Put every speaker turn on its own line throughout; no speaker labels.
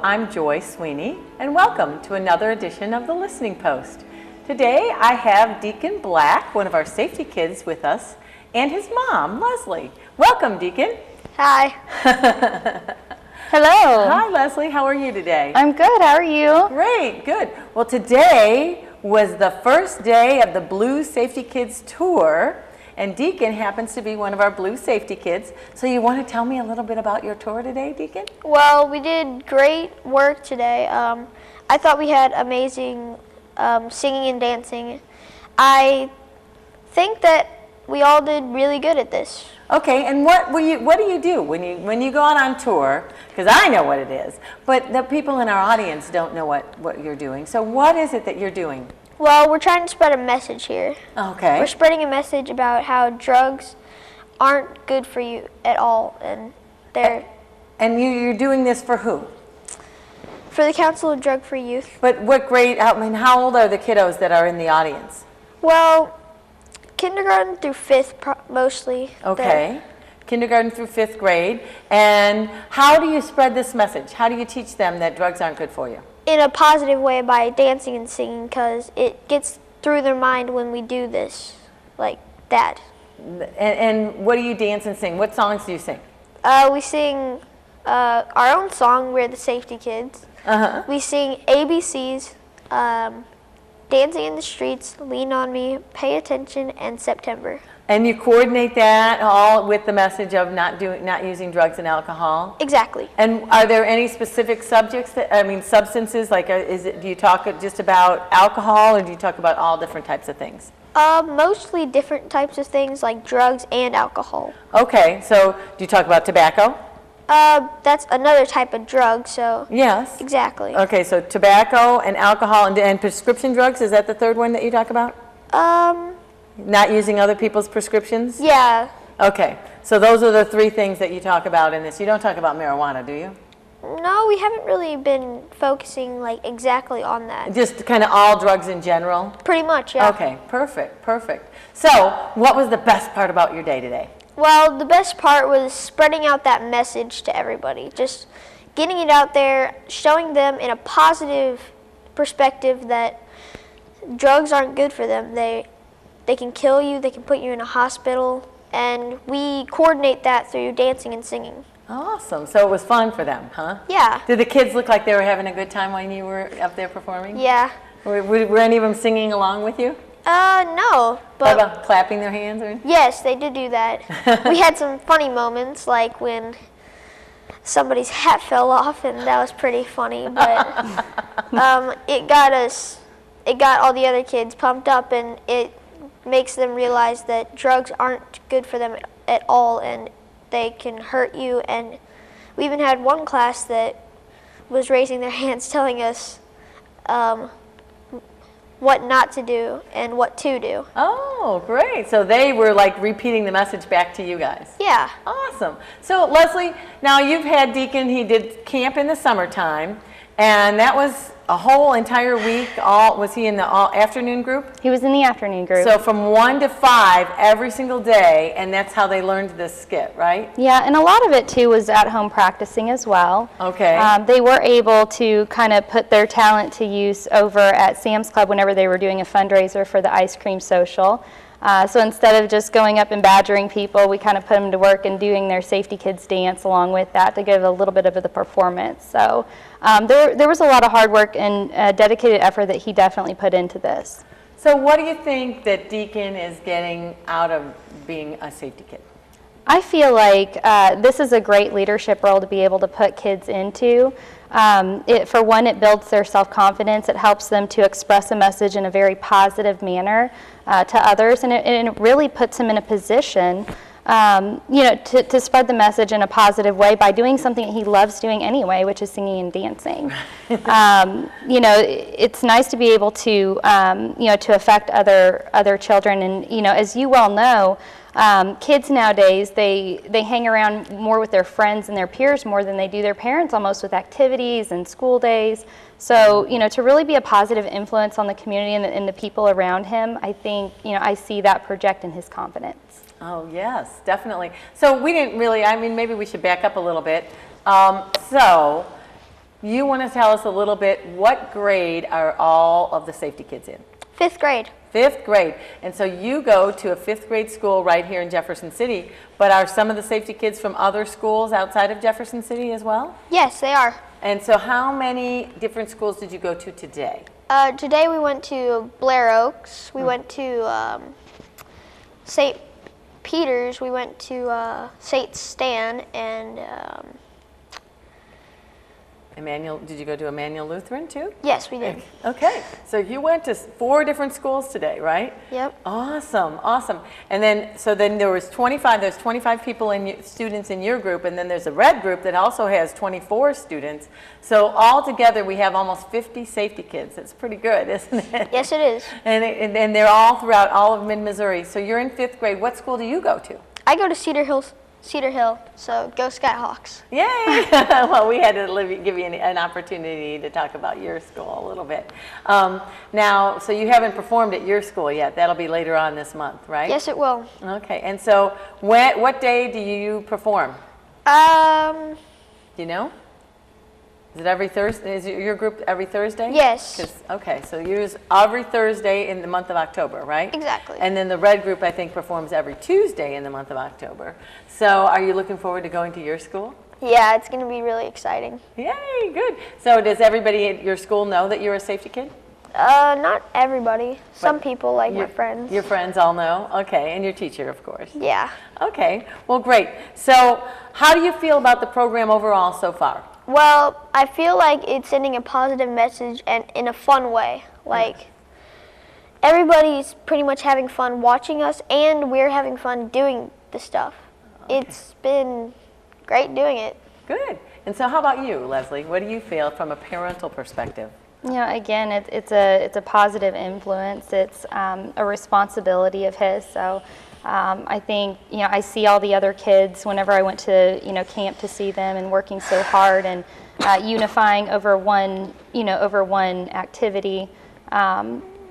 I'm Joy Sweeney, and welcome to another edition of the Listening Post. Today I have Deacon Black, one of our safety kids, with us, and his mom, Leslie. Welcome, Deacon.
Hi. Hello.
Hi, Leslie. How are you today?
I'm good. How are you?
Great, good. Well, today was the first day of the Blue Safety Kids tour, and Deacon happens to be one of our Blue Safety Kids. So you want to tell me a little bit about your tour today, Deacon?
Well, we did great work today. I thought we had amazing singing and dancing. I think that we all did really good at this.
Okay, and what do you do when you go out on tour? Because I know what it is, but the people in our audience don't know what you're doing. So what is it that you're doing?
Well, we're trying to spread a message here.
Okay.
We're spreading a message about how drugs aren't good for you at all, and
And you're doing this for who?
For the Council of Drug-Free Youth.
But what grade? I mean, how old are the kiddos that are in the audience?
Well, kindergarten through 5th mostly.
Okay. Kindergarten through 5th grade. And how do you spread this message? How do you teach them that drugs aren't good for you?
In a positive way by dancing and singing, because it gets through their mind when we do this, like that.
And what do you dance and sing? What songs do you sing?
We sing our own song, We're the Safety Kids.
Uh-huh.
We sing ABCs, Dancing in the Streets, Lean on Me, Pay Attention, and September. And
you coordinate that all with the message of not using drugs and alcohol?
Exactly.
And are there any specific substances, like do you talk just about alcohol, or do you talk about all different types of things?
Mostly different types of things like drugs and alcohol.
Okay, so do you talk about tobacco?
That's another type of drug, so.
Yes.
Exactly.
Okay, so tobacco and alcohol and prescription drugs, is that the third one that you talk about? Not using other people's prescriptions?
Yeah.
Okay, so those are the three things that you talk about in this. You don't talk about marijuana, do you?
No, we haven't really been focusing like exactly on that.
Just kind of all drugs in general?
Pretty much, yeah.
Okay, perfect, perfect. So, what was the best part about your day today?
Well, the best part was spreading out that message to everybody. Just getting it out there, showing them in a positive perspective that drugs aren't good for them. They can kill you, they can put you in a hospital, and we coordinate that through dancing and singing.
Awesome. So it was fun for them, huh?
Yeah.
Did the kids look like they were having a good time when you were up there performing?
Yeah.
Were any of them singing along with you?
No. But
what about clapping their hands? Or?
Yes, they did do that. We had some funny moments, like when somebody's hat fell off, and that was pretty funny, but it got all the other kids pumped up, and it makes them realize that drugs aren't good for them at all, and they can hurt you. And we even had one class that was raising their hands telling us what not to do and what to do.
Oh, great. So they were like repeating the message back to you guys.
Yeah.
Awesome. So Leslie, now you've had Deacon, he did camp in the summertime, and that was a whole entire week. Was he in the afternoon group?
He was in the afternoon group.
So from 1 to 5 every single day, and that's how they learned this skit, right?
Yeah, and a lot of it too was at home practicing as well.
Okay.
They were able to kind of put their talent to use over at Sam's Club whenever they were doing a fundraiser for the ice cream social. So instead of just going up and badgering people, we kind of put them to work and doing their Safety Kids dance along with that to give a little bit of the performance. So there was a lot of hard work and dedicated effort that he definitely put into this.
So what do you think that Deacon is getting out of being a safety kid?
I feel like this is a great leadership role to be able to put kids into. For one, it builds their self-confidence. It helps them to express a message in a very positive manner to others, and it really puts them in a position to spread the message in a positive way by doing something that he loves doing anyway, which is singing and dancing. It's nice to be able to to affect other children, and as you well know, kids nowadays, they hang around more with their friends and their peers more than they do their parents, almost with activities and school days. So, to really be a positive influence on the community and the people around him, I think, I see that project in his confidence.
Oh, yes, definitely. So we didn't really, maybe we should back up a little bit. So You want to tell us a little bit, what grade are all of the Safety Kids in?
5th grade.
5th grade. And so you go to a 5th grade school right here in Jefferson City, but are some of the Safety Kids from other schools outside of Jefferson City as well?
Yes, they are.
And so how many different schools did you go to today?
Today we went to Blair Oaks. We went to St. Peter's. We went to St. Stan and
Emmanuel, did you go to Emmanuel Lutheran too?
yes, we did.
Okay, so you went to 4 different schools today, right?
Yep.
Awesome, awesome. And then, so then there's 25 people students in your group, and then there's a red group that also has 24 students. So all together we have almost 50 Safety Kids. That's pretty good, isn't it?
Yes, it is.
And they're all throughout all of mid-Missouri. So you're in 5th grade. What school do you go to?
I go to Cedar Hill, so go Skyhawks.
Yay! Well, we had to give you an opportunity to talk about your school a little bit. Now, so you haven't performed at your school yet. That'll be later on this month, right?
Yes, it will.
Okay, and so what day do you perform?
Um,
Do you know? Is it every Thursday? Is your group every Thursday?
yes,
Okay, so yours every Thursday in the month of October, right?
exactly.
And then the red group, I think, performs every Tuesday in the month of October. So are you looking forward to going to your school?
Yeah, it's going to be really exciting.
Yay, good. So does everybody at your school know that you're a Safety Kid?
Not everybody. Some
But
people, like my friends.
Your friends all know? Okay, and your teacher, of course.
Yeah.
Okay, well, great. So how do you feel about the program overall so far?
Well, I feel like it's sending a positive message and in a fun way. Like, everybody's pretty much having fun watching us, and we're having fun doing the stuff.
Okay.
It's been great doing it.
Good. And so how about you, Leslie? What do you feel from a parental perspective?
You know, again, it's a positive influence. It's a responsibility of his. So I think, you know, I see all the other kids whenever I went to, you know, camp to see them and working so hard and unifying over one activity.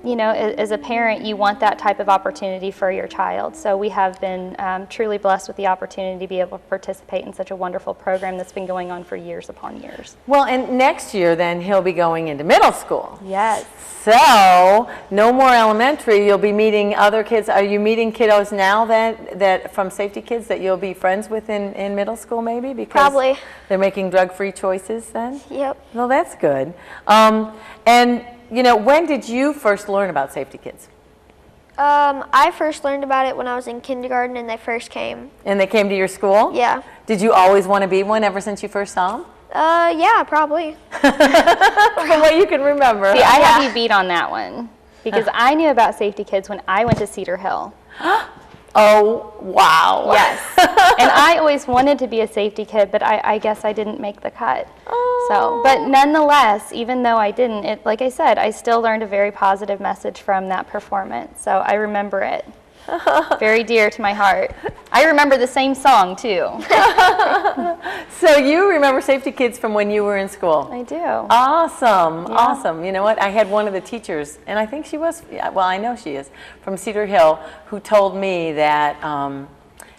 You know, as a parent, you want that type of opportunity for your child. So we have been truly blessed with the opportunity to be able to participate in such a wonderful program that's been going on for years upon years.
Well, and next year then he'll be going into middle school.
Yes.
So no more elementary. You'll be meeting other kids. Are you meeting kiddos now that from Safety Kids that you'll be friends with in middle school maybe? Because
Probably.
they're making drug-free choices then?
Yep.
Well, that's good. And you know, when did you first learn about Safety Kids?
I first learned about it when I was in kindergarten and they first came.
And they came to your school?
Yeah.
Did you always want to be one ever since you first saw them?
Yeah, probably.
From what you can remember.
See, I have you beat on that one because I knew about Safety Kids when I went to Cedar Hill.
Oh, wow.
Yes. And I always wanted to be a Safety Kid, but I guess I didn't make the cut. So, but nonetheless, even though I didn't, like I said, I still learned a very positive message from that performance. So I remember it. Very dear to my heart. I remember the same song too.
So you remember Safety Kids from when you were in school?
I do.
Awesome,
Yeah.
awesome. You know what? I had one of the teachers, and I think she was, well, I know she is, from Cedar Hill, who told me that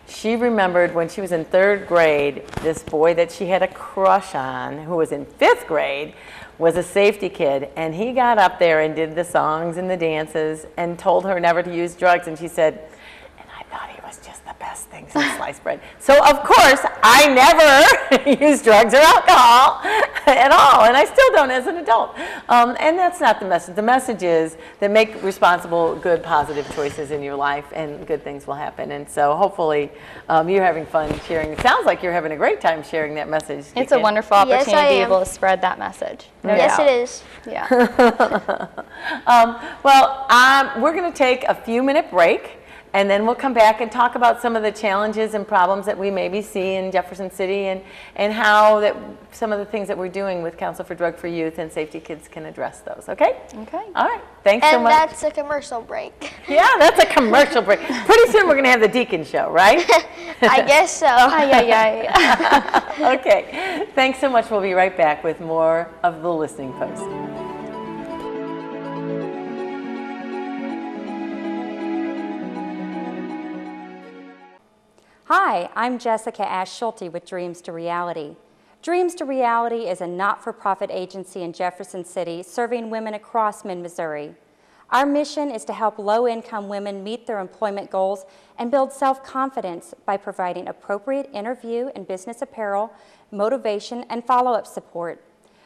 she remembered when she was in 3rd grade, this boy that she had a crush on, who was in 5th grade, was a Safety Kid, and he got up there and did the songs and the dances and told her never to use drugs, and she said, and I thought he was just the best thing since sliced bread. So of course, I never used drugs or alcohol at all, and I still don't as an adult. And that's not the message. The message is that make responsible, good, positive choices in your life, and good things will happen. And so hopefully you're having fun sharing. It sounds like you're having a great time sharing that message.
It's a wonderful
Yes,
opportunity
I
to be
am.
able to spread that message. No
Yes,
doubt.
it is.
Yeah.
We're going to take a few-minute break, and then we'll come back and talk about some of the challenges and problems that we maybe see in Jefferson City, and how that some of the things that we're doing with Council for Drug-Free Youth and Safety Kids can address those. Okay?
Okay.
All right. Thanks so
And
much.
that's a commercial break.
Yeah, that's a commercial break. Pretty soon we're going to have the Deacon Show, right?
I guess so.
Okay. Thanks so much. We'll be right back with more of the Listening Post.
Hi, I'm Jessica Ash Schulte with Dreams to Reality. Dreams to Reality is a not-for-profit agency in Jefferson City serving women across mid-Missouri. Our mission is to help low-income women meet their employment goals and build self-confidence by providing appropriate interview and business apparel, motivation, and follow-up support.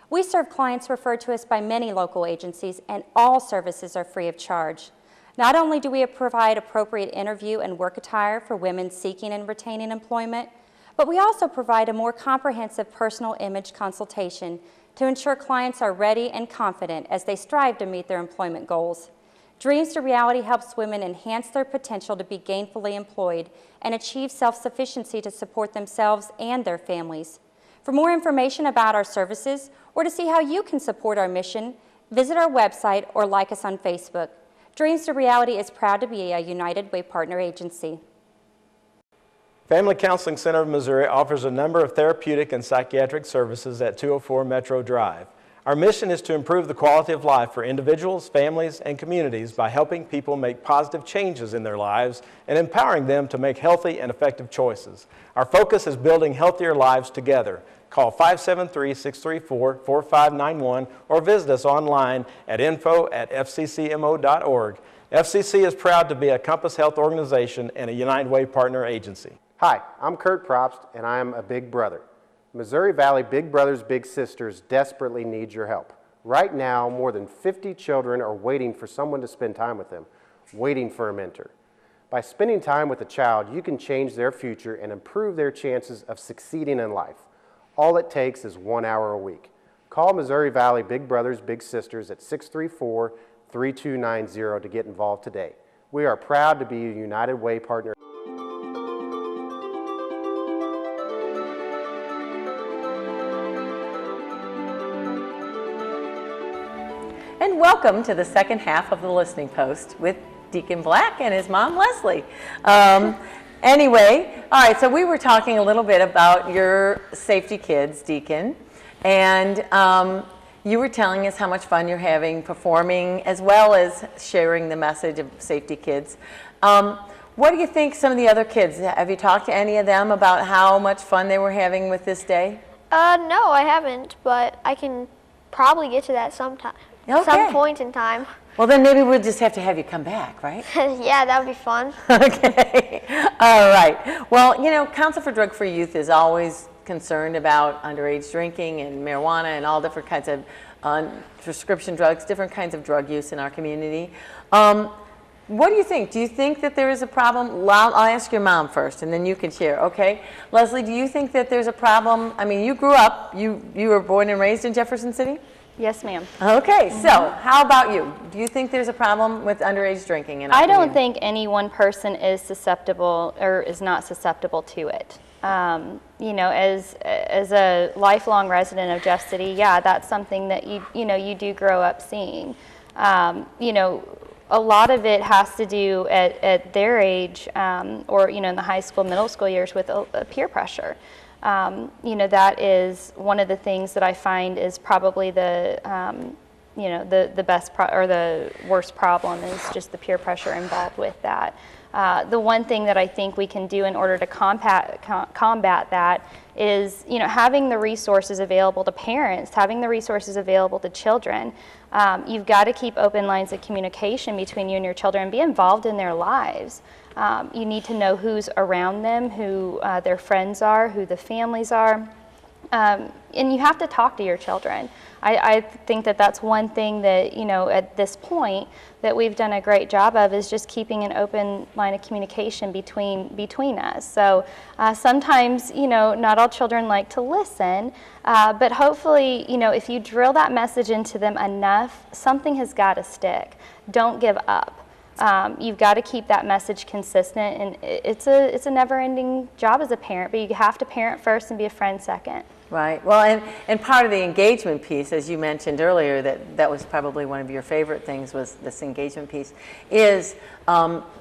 We serve clients referred to us by many local agencies, and all services are free of charge. Not only do we provide appropriate interview and work attire for women seeking and retaining employment, but we also provide a more comprehensive personal image consultation to ensure clients are ready and confident as they strive to meet their employment goals. Dreams to Reality helps women enhance their potential to be gainfully employed and achieve self-sufficiency to support themselves and their families. For more information about our services or to see how you can support our mission, visit our website or like us on Facebook. Dreams to Reality is proud to be a United Way partner agency.
Family Counseling Center of Missouri offers a number of therapeutic and psychiatric services at 204 Metro Drive. Our mission is to improve the quality of life for individuals, families, and communities by helping people make positive changes in their lives and empowering them to make healthy and effective choices. Our focus is building healthier lives together. Call 573-634-4591 or visit us online at info@fccmo.org. FCC is proud to be a Compass Health organization and a United Way partner agency.
Hi, I'm Kurt Probst, and I'm a big brother. Missouri Valley Big Brothers Big Sisters desperately need your help. Right now, more than 50 children are waiting for someone to spend time with them, waiting for a mentor. By spending time with a child, you can change their future and improve their chances of succeeding in life. All it takes is 1 hour a week. Call Missouri Valley Big Brothers Big Sisters at 634-3290 to get involved today. We are proud to be a United Way partner.
And welcome to the second half of the Listening Post with Deacon Black and his mom, Leslie. Anyway, all right, so we were talking a little bit about your Safety Kids, Deacon, and you were telling us how much fun you're having performing as well as sharing the message of Safety Kids. What do you think some of the other kids, have you talked to any of them about how much fun they were having with this day?
No, I haven't, but I can probably get to that sometime.
Okay.
Some point in time.
Well, then maybe we'll just have to have you come back, right?
Yeah, that would be fun.
Okay. All right. Well, you know, Council for Drug-Free Youth is always concerned about underage drinking and marijuana and all different kinds of prescription drugs, different kinds of drug use in our community. What do you think? Do you think that there is a problem? Well, I'll ask your mom first, and then you can share, okay? Leslie, do you think that there's a problem? I mean, you grew up, you were born and raised in Jefferson City?
Yes, ma'am.
Okay, so how about you? Do you think there's a problem with underage drinking in our community?
I don't think any one person is susceptible or is not susceptible to it. You know, as a lifelong resident of Jeff City, yeah, that's something that you do grow up seeing. You know, a lot of it has to do at their age, or you know, in the high school, middle school years, with a peer pressure. You know, that is one of the things that I find is probably the you know, the best or the worst problem is just the peer pressure involved with that. The one thing that I think we can do in order to combat that is, you know, having the resources available to parents, having the resources available to children. You've got to keep open lines of communication between you and your children and be involved in their lives. You need to know who's around them, who their friends are, who the families are. And you have to talk to your children. I think that that's one thing that, you know, at this point that we've done a great job of is just keeping an open line of communication between us. So sometimes, you know, not all children like to listen, but hopefully, you know, if you drill that message into them enough, something has got to stick. Don't give up. You've got to keep that message consistent, and it's a never-ending job as a parent, but you have to parent first and be a friend second.
Right. Well, and part of the engagement piece, as you mentioned earlier, that was probably one of your favorite things, was this engagement piece, is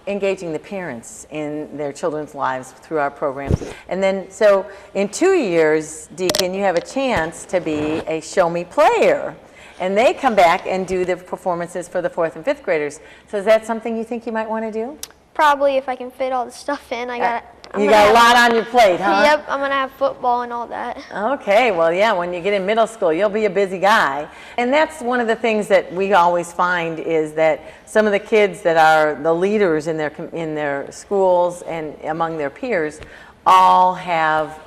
engaging the parents in their children's lives through our programs. And then, so in 2 years, Deacon, you have a chance to be a show me player. And they come back and do the performances for the 4th and 5th graders. So is that something you think you might want to do?
Probably, if I can fit all the stuff in. I
You got a lot on your plate, huh?
Yep, I'm going to have football and all that.
Okay, well, yeah, when you get in middle school, you'll be a busy guy. And that's one of the things that we always find is that some of the kids that are the leaders in their schools and among their peers all have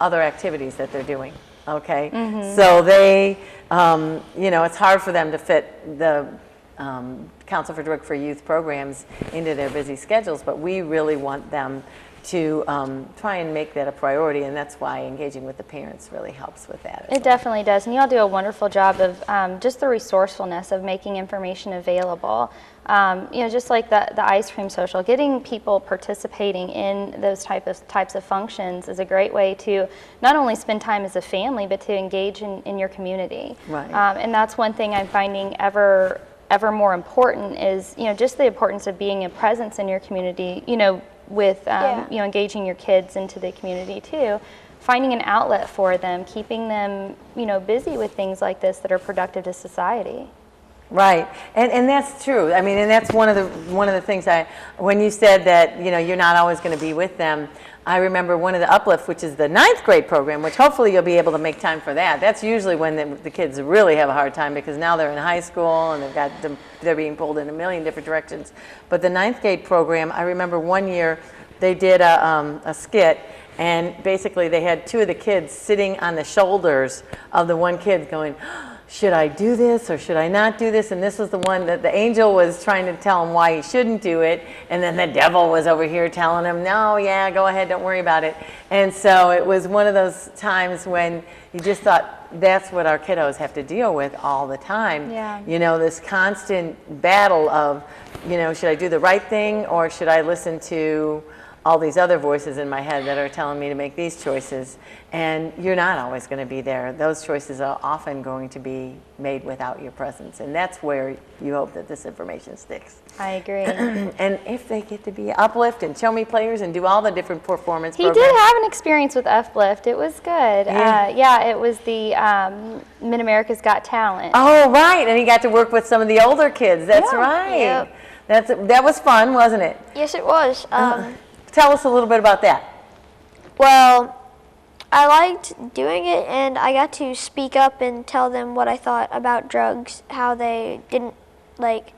other activities that they're doing, okay? So they, you know, it's hard for them to fit the Council for Drug-Free Youth programs into their busy schedules, but we really want them to try and make that a priority, and that's why engaging with the parents really helps with that.
It definitely does, and y'all do a wonderful job of just the resourcefulness of making information available. You know, just like the ice cream social, getting people participating in those types of functions is a great way to not only spend time as a family, but to engage in your community. Right. And that's one thing I'm finding ever more important is, you know, just the importance of being a presence in your community, you know, with you know, engaging your kids into the community too, finding an outlet for them, keeping them, you know, busy with things like this that are productive to society.
Right, and that's true. I mean, and that's one of the things when you said that, you know, you're not always going to be with them, I remember one of the Uplift, which is the 9th grade program, which hopefully you'll be able to make time for that. That's usually when the kids really have a hard time because now they're in high school and they're being pulled in a million different directions. But the 9th grade program, I remember one year they did a skit, and basically they had 2 of the kids sitting on the shoulders of the one kid going, should I do this or should I not do this? And this was the one that the angel was trying to tell him why he shouldn't do it. And then the devil was over here telling him, no, yeah, go ahead, don't worry about it. And so it was one of those times when you just thought, that's what our kiddos have to deal with all the time. Yeah. You know, this constant battle of, you know, should I do the right thing or should I listen to all these other voices in my head that are telling me to make these choices, and you're not always going to be there. Those choices are often going to be made without your presence, and that's where you hope that this information sticks.
I agree.
And if they get to be Uplift and Show Me Players and do all the different performance
He
programs.
did have an experience with Uplift. It was good. Yeah, it was the Mid-America's Got Talent.
Oh, right, and he got to work with some of the older kids. That's right.
Yep.
That was fun, wasn't it?
Yes, it was.
Tell us a little bit about that.
Well, I liked doing it, and I got to speak up and tell them what I thought about drugs, how they didn't, like,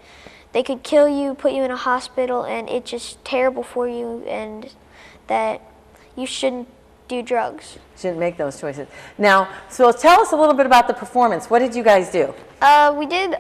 they could kill you, put you in a hospital, and it's just terrible for you, and that you shouldn't do drugs.
Shouldn't make those choices. Now, so tell us a little bit about the performance. What did you guys do?
We did,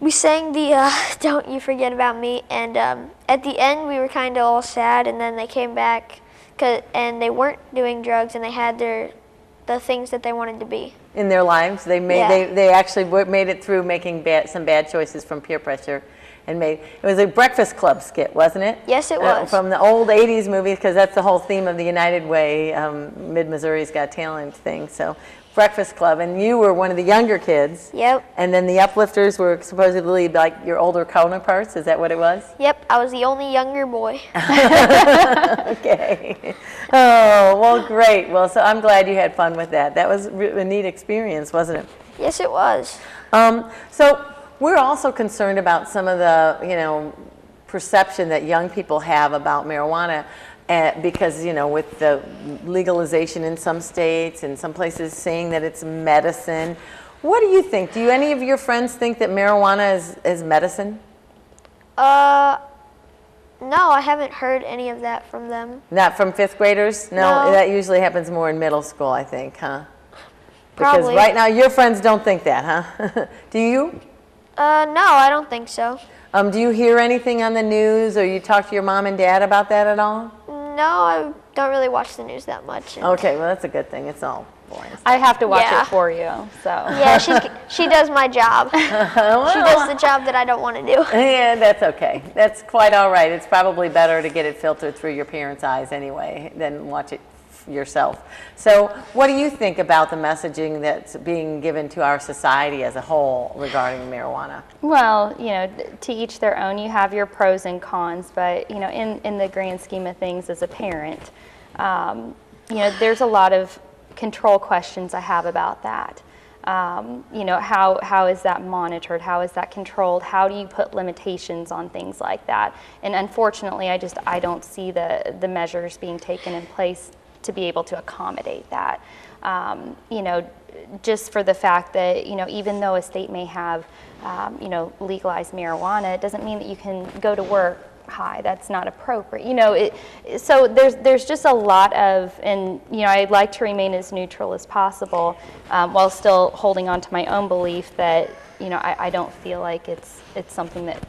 we sang the Don't You Forget About Me, and at the end we were kind of all sad, and then they came back and they weren't doing drugs, and they had the things that they wanted to be. In their lives, they actually made it through making some bad choices from peer pressure, and it was a Breakfast Club skit, wasn't it? Yes, it was. From the old 80s movies, because that's the whole theme of the United Way, Mid-Missouri's Got Talent thing, so. Breakfast Club, and you were one of the younger kids. Yep. And then the Uplifters were supposedly like your older counterparts. Is that what it was? Yep, I was the only younger boy. Okay. Oh, well, great. Well, so I'm glad you had fun with that. That was a neat experience, wasn't it? Yes, it was. So we're also concerned about some of the, you know, perception that young people have about marijuana. Because, you know, with the legalization in some states and some places saying that it's medicine. What do you think? Do any of your friends think that marijuana is medicine? No, I haven't heard any of that from them. Not from 5th graders? No, that usually happens more in middle school, I think, huh? Because probably. Right now your friends don't think that, huh? Do you? No, I don't think so. Do you hear anything on the news, or you talk to your mom and dad about that at all? No, I don't really watch the news that much. Okay, well, that's a good thing. It's all boring stuff.
I have to watch it for you, so.
Yeah, she does my job. Well, she does the job that I don't want to do.
Yeah, that's okay. That's quite all right. It's probably better to get it filtered through your parents' eyes anyway than watch it yourself. So what do you think about the messaging that's being given to our society as a whole regarding marijuana?
Well, you know, to each their own. You have your pros and cons, but, you know, in the grand scheme of things as a parent, you know, there's a lot of control questions I have about that. You know, how is that monitored? How is that controlled? How do you put limitations on things like that? And unfortunately, I don't see the measures being taken in place to be able to accommodate that. You know, just for the fact that, you know, even though a state may have, you know, legalized marijuana, it doesn't mean that you can go to work high. That's not appropriate. You know, so there's just a lot of, and you know, I'd like to remain as neutral as possible, while still holding on to my own belief that, you know, I don't feel like it's something that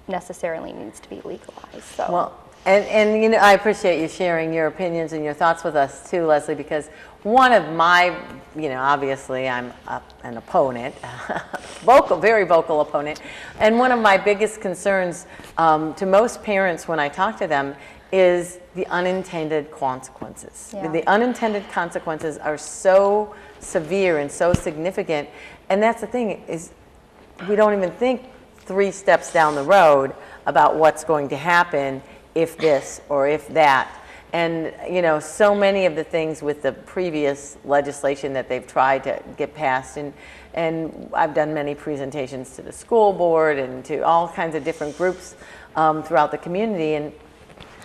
necessarily needs to be legalized. So.
Well, and you know, I appreciate you sharing your opinions and your thoughts with us too, Leslie, because one of my, you know, obviously I'm an opponent, very vocal opponent, and one of my biggest concerns to most parents when I talk to them is the unintended consequences.
Yeah.
The unintended consequences are so severe and so significant, and that's the thing, is we don't even think 3 steps down the road about what's going to happen if this or if that. And you know, so many of the things with the previous legislation that they've tried to get passed, and I've done many presentations to the school board and to all kinds of different groups throughout the community,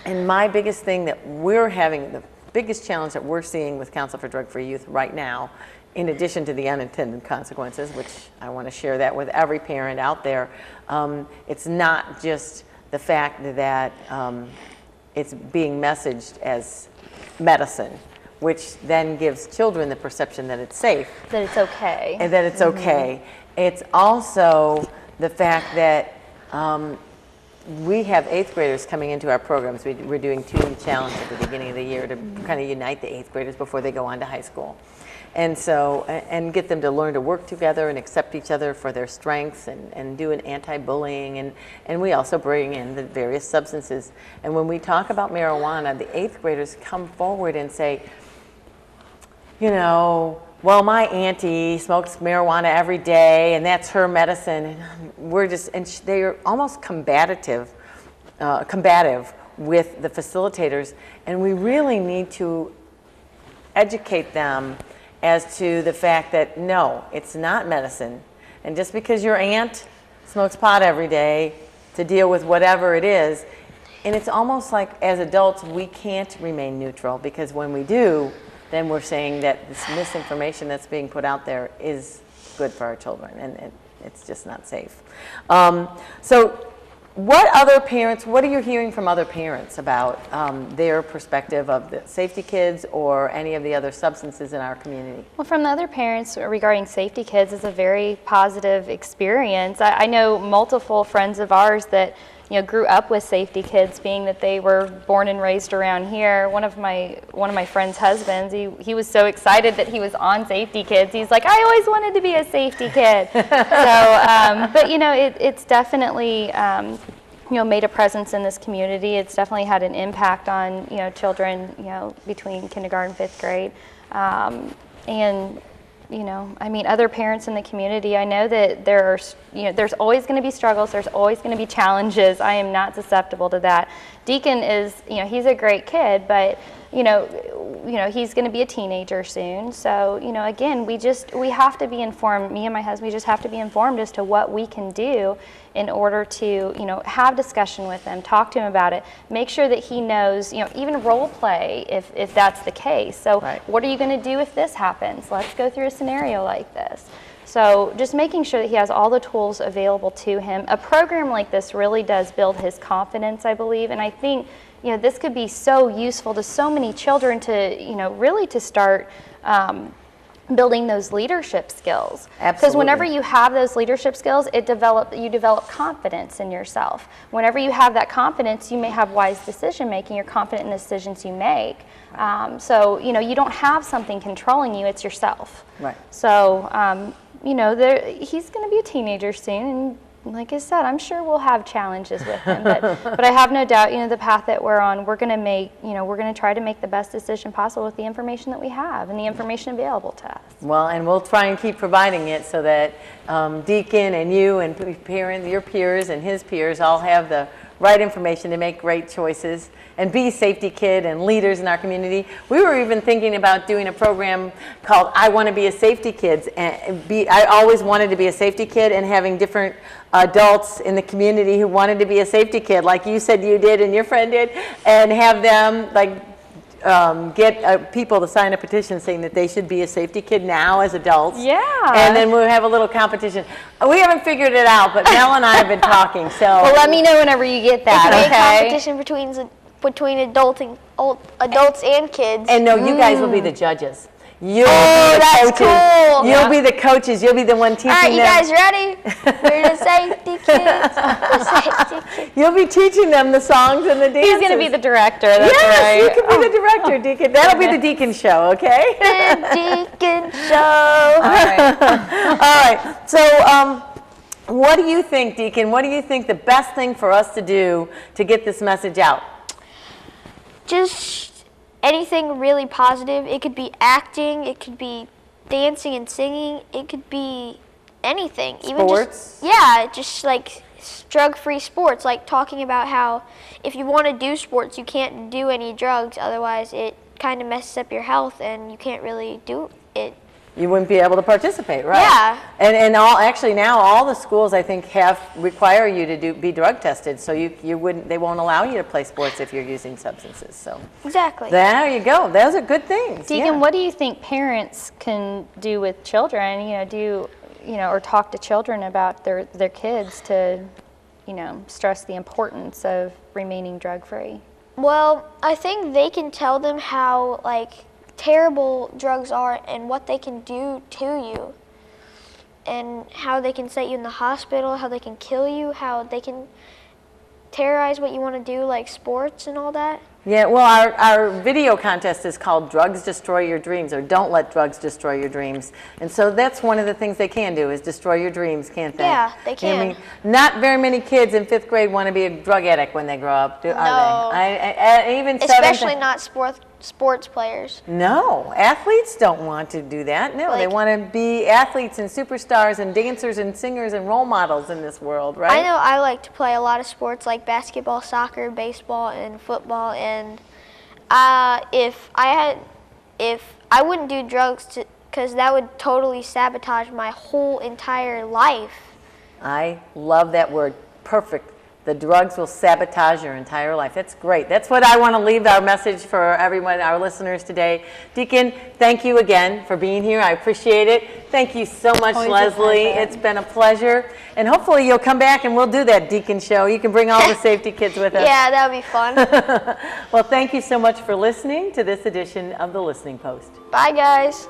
and my biggest thing that we're having, the biggest challenge that we're seeing with Council for Drug-Free Youth right now, in addition to the unintended consequences, which I want to share that with every parent out there, it's not just the fact that it's being messaged as medicine, which then gives children the perception that it's safe.
That it's okay.
And that it's okay. It's also the fact that we have 8th graders coming into our programs. We're doing 2 challenges at the beginning of the year to kind of unite the 8th graders before they go on to high school. And so, and get them to learn to work together and accept each other for their strengths, and do an anti-bullying, and we also bring in the various substances. And when we talk about marijuana, the 8th graders come forward and say, you know, well, my auntie smokes marijuana every day and that's her medicine. And we're just, and they're almost combative with the facilitators, and we really need to educate them as to the fact that no, it's not medicine. And just because your aunt smokes pot every day to deal with whatever it is, and it's almost like as adults we can't remain neutral, because when we do, then we're saying that this misinformation that's being put out there is good for our children, and it's just not safe. So what are you hearing from other parents about their perspective of the Safety Kids or any of the other substances in our community?
Well, from the other parents regarding Safety Kids, it's a very positive experience. I know multiple friends of ours that, you know, grew up with Safety Kids, being that they were born and raised around here. One of my friend's husbands, he was so excited that he was on Safety Kids. He's like, I always wanted to be a Safety Kid. So, but you know, it's definitely you know, made a presence in this community. It's definitely had an impact on, you know, children, you know, between kindergarten and 5th grade, and you know, I mean, other parents in the community, I know that there's always going to be struggles, there's always going to be challenges. I am not susceptible to that. Deacon is, you know, he's a great kid, but you know, he's going to be a teenager soon. So, you know, again, we have to be informed. Me and my husband, we just have to be informed as to what we can do in order to, you know, have discussion with him, talk to him about it, make sure that he knows, you know, even role play if that's the case. So,
right.
What are you going to do if this happens? Let's go through a scenario like this. So just making sure that he has all the tools available to him. A program like this really does build his confidence, I believe, and I think, you know, this could be so useful to so many children to, you know, really to start building those leadership skills.
Absolutely.
Because whenever you have those leadership skills, you develop confidence in yourself. Whenever you have that confidence, you may have wise decision making. You're confident in the decisions you make. So, you know, you don't have something controlling you, it's yourself.
Right.
So, you know, he's going to be a teenager soon, and like I said, I'm sure we'll have challenges with him, but I have no doubt, you know, the path that we're on, we're going to try to make the best decision possible with the information that we have and the information available to us.
Well, and we'll try and keep providing it so that Deacon and you and parents, your peers and his peers all have the right information to make great choices and be Safety Kid and leaders in our community. We were even thinking about doing a program called I Want to Be a Safety Kid. I always wanted to be a safety kid, and having different adults in the community who wanted to be a safety kid, like you said you did and your friend did, and have them like get people to sign a petition saying that they should be a safety kid now as adults.
Yeah.
And then we'll have a little competition. We haven't figured it out, but Mel and I have been talking. So
Well, let me know whenever you get
It
that,
could be a
okay?
competition between adults and kids.
And no, you guys will be the judges. You'll
Oh,
be the
that's
coaches.
cool.
You'll be the coaches. You'll be the one teaching
All right, you
them.
guys ready? We're the safety kids. The safety kids.
You'll be teaching them the songs and the dances.
He's going to be the director, that's
yes,
right.
you can be the director, Deacon. That'll be the Deacon show, okay?
The Deacon Show.
All right.
All right. So, what do you think, Deacon? What do you think the best thing for us to do to get this message out?
Just anything really positive. It could be acting, it could be dancing and singing, it could be anything.
Sports?
Just like drug-free sports, like talking about how if you want to do sports, you can't do any drugs, otherwise it kind of messes up your health and you can't really do it.
You wouldn't be able to participate, right?
Yeah.
And actually now all the schools I think require you to be drug tested, so they won't allow you to play sports if you're using substances. So
Exactly.
there you go. Those are good things.
Deacon,
yeah.
what do you think parents can do with children, or talk to children about their kids to, stress the importance of remaining drug-free?
Well, I think they can tell them how, terrible drugs are and what they can do to you, and how they can set you in the hospital, how they can kill you, how they can terrorize what you want to do, like sports and all that.
Yeah, well, our video contest is called Drugs Destroy Your Dreams, or Don't Let Drugs Destroy Your Dreams. And so that's one of the things they can do, is destroy your dreams, can't they?
Yeah, they
I
can.
mean, not very many kids in 5th grade want to be a drug addict when they grow up, are
No.
they? Even
Especially not sports players.
No, athletes don't want to do that. No, they
Like-
want to be athletes and superstars and dancers and singers and role models in this world, right?
I know I like to play a lot of sports like basketball, soccer, baseball, and football. And if I wouldn't do drugs because that would totally sabotage my whole entire life.
I love that word, perfect. The drugs will sabotage your entire life. That's great. That's what I want to leave our message for everyone, our listeners today. Deacon, thank you again for being here. I appreciate it. Thank you so much,
Always a
Leslie.
pleasure.
It's been a pleasure. And hopefully you'll come back and we'll do that Deacon show. You can bring all the safety kids with us.
Yeah, that would be fun.
Well, thank you so much for listening to this edition of The Listening Post.
Bye, guys.